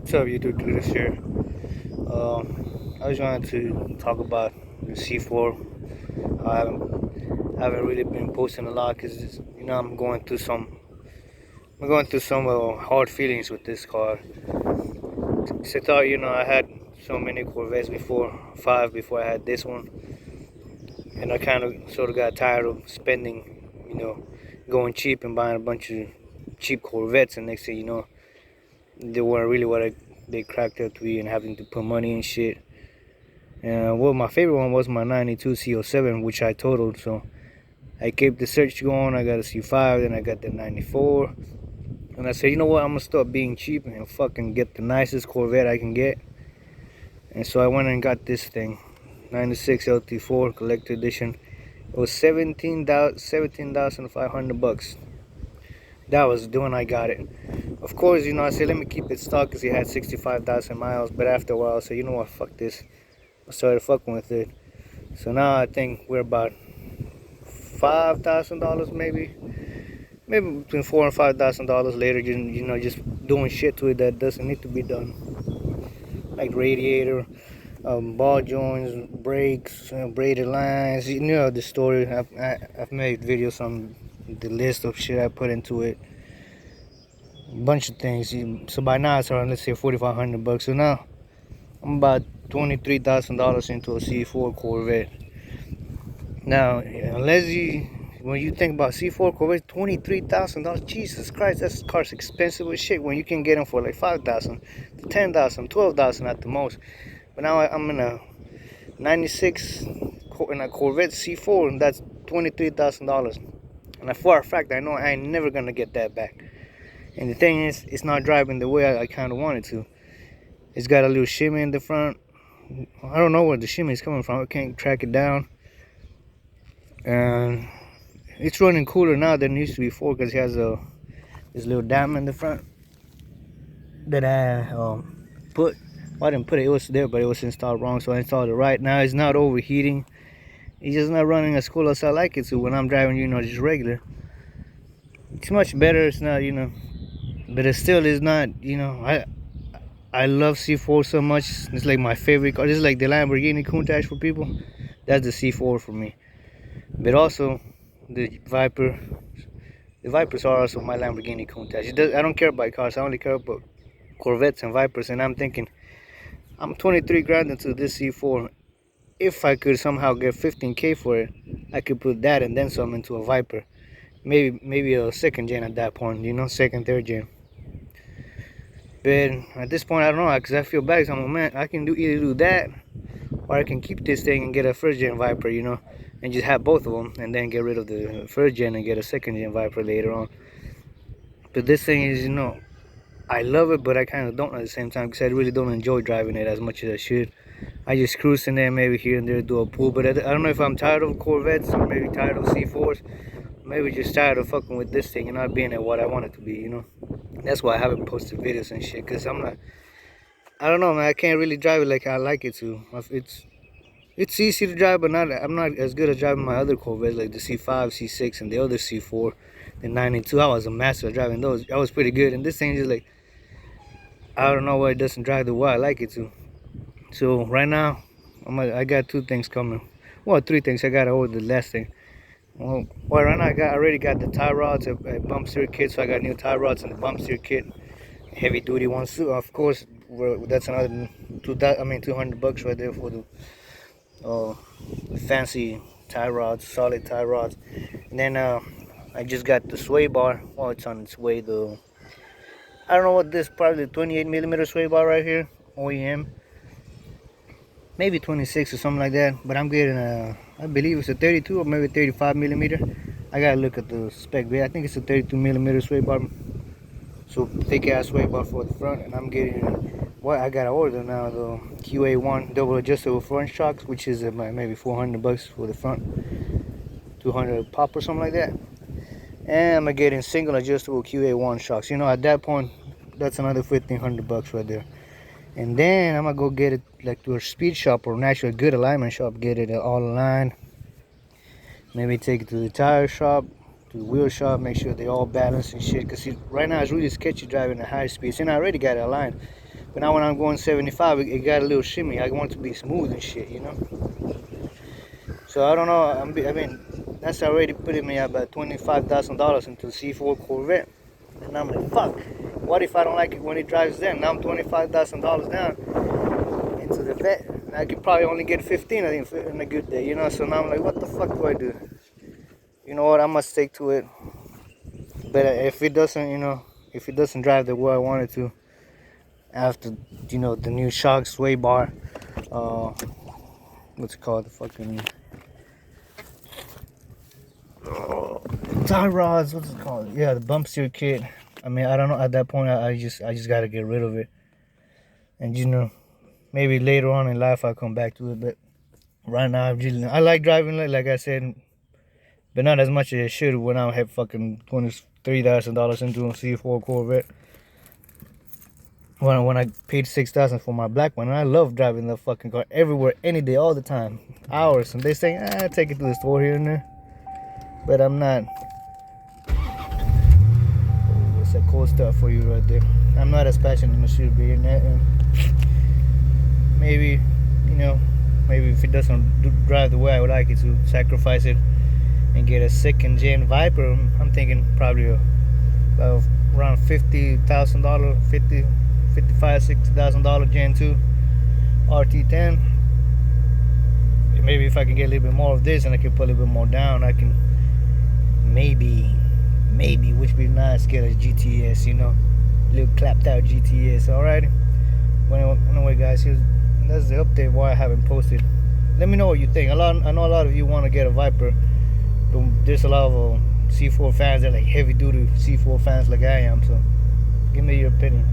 What's up, YouTube? Chris here. I just wanted to talk about the C4. I haven't really been posting a lot because I'm going through some hard feelings with this car. Cause I thought I had so many Corvettes before, 5 before I had this one, and I kind of sort of got tired of spending, going cheap and buying a bunch of cheap Corvettes, and next thing you know, they weren't really what they cracked up to be, and having to put money and shit. Well, my favorite one was my 92 C07, which I totaled. So I kept the search going. I got a C5, then I got the 94. And I said, you know what? I'm going to stop being cheap and fucking get the nicest Corvette I can get. And so I went and got this thing, 96 LT4 collector edition. It was 17,500 bucks. That was the one I got it. Of course, I said, let me keep it stock because it had 65,000 miles. But after a while, I said, you know what? Fuck this. I started fucking with it. So now I think we're about $5,000, maybe between $4,000 and $5,000 later. Just doing shit to it that doesn't need to be done, like radiator, ball joints, brakes, braided lines. You know the story. I've made videos on the list of shit I put into it. A bunch of things. So by now it's around, let's say, 4,500 bucks. So now I'm about $23,000 into a C4 Corvette. Now, when you think about C4 Corvette, $23,000, Jesus Christ, that car's expensive as shit. When you can get them for like $5,000 to $10,000, $12,000 at the most. But now I'm in a '96 in a Corvette C4, and that's $23,000. And for a fact, I know I ain't never gonna get that back. And the thing is, it's not driving the way I kind of want it to. It's got a little shimmy in the front. I don't know where the shimmy is coming from. I can't track it down. And it's running cooler now than it used to be before because it has this little dam in the front that I put. Well, I didn't put it. It was there, but it was installed wrong, so I installed it right. Now it's not overheating. It's just not running as cool as I like it to when I'm driving, just regular. It's much better. It's not, but it still is not, I love C4 so much. It's like my favorite car. This is like the Lamborghini Countach for people. That's the C4 for me. But also the Viper. The Vipers are also my Lamborghini Countach. I don't care about cars. I only care about Corvettes and Vipers. And I'm thinking, I'm 23 grand into this C4. If I could somehow get 15K for it, I could put that and then some into a Viper. Maybe a second gen at that point. Second, third gen. But at this point, I don't know, because I feel bad. I'm like, man, I can either do that, or I can keep this thing and get a first gen Viper, and just have both of them, and then get rid of the first gen and get a second gen Viper later on. But this thing is, I love it, but I kind of don't at the same time, because I really don't enjoy driving it as much as I should. I just cruise in there, maybe here and there, do a pull. But I don't know if I'm tired of Corvettes, or maybe tired of C4s. Maybe just tired of fucking with this thing and not being at what I want it to be, That's why I haven't posted videos and shit, because I don't know, man. I can't really drive it like I like it to. It's easy to drive, but I'm not as good at driving my other Corvettes, like the C5, C6, and the other C4, the 92. I was a master at driving those. I was pretty good, and this thing is like, I don't know why it doesn't drive the way I like it to. So right now, I got 2 things coming. Well, 3 things. I gotta order the last thing. Well, right now I already got the tie rods, a bump steer kit, so I got new tie rods and the bump steer kit, heavy duty ones. So of course, that's another 200 bucks right there for the fancy tie rods, solid tie rods. And then I just got the sway bar. Well, it's on its way. I don't know what this, probably 28 millimeter sway bar right here, OEM. Maybe 26 or something like that, but I'm getting I believe it's a 32 or maybe 35 millimeter. I gotta look at the spec, but I think it's a 32 millimeter sway bar. So thick ass sway bar for the front, and I'm getting what I gotta order now, the QA1 double adjustable front shocks, which is maybe 400 bucks for the front, 200 pop or something like that. And I'm getting single adjustable QA1 shocks. At that point, that's another 1,500 bucks right there. And then I'm gonna go get it like to a speed shop or an actual good alignment shop, get it all aligned. Maybe take it to the tire shop, to the wheel shop, make sure they all balance and shit. Cause right now it's really sketchy driving at high speeds. And I already got it aligned, But now when I'm going 75, it got a little shimmy. I want it to be smooth and shit, you know. So I don't know. I mean, that's already putting me about $25,000 into the C4 Corvette, and I'm like, fuck. What if I don't like it when it drives then? Now I'm $25,000 down into the vet. I could probably only get 15, I think, in a good day, you know. So now I'm like, what the fuck do I do? You know what? I must stick to it. But if it doesn't, you know, if it doesn't drive the way I want it to, after, you know, the new shock sway bar, what's it called? The fucking tie rods. What's it called? Yeah, the bump steer kit. I mean, I don't know. At that point, I just gotta get rid of it. And you know, maybe later on in life I'll come back to it. But right now, I like driving, like I said, but not as much as I should when I have fucking $23,000 into a C4 Corvette. When I paid $6,000 for my black one, and I love driving the fucking car everywhere, any day, all the time, hours. And they say, take it to the store here and there, but I'm not. What's that cool stuff for you right there? I'm not as passionate as I should be in that. And maybe, you know, maybe if it doesn't drive the way I would like it to, sacrifice it and get a second gen Viper. I'm thinking probably about around $50,000, $55,000, $60,000 Gen 2 RT10. Maybe if I can get a little bit more of this and I can put a little bit more down, I can maybe, which would be nice, get a GTS, you know, a little clapped out GTS. Alright. Well, anyway, guys, that's the update why I haven't posted. Let me know what you think. I know a lot of you want to get a Viper, but there's a lot of C4 fans that are like heavy duty C4 fans like I am. So give me your opinion.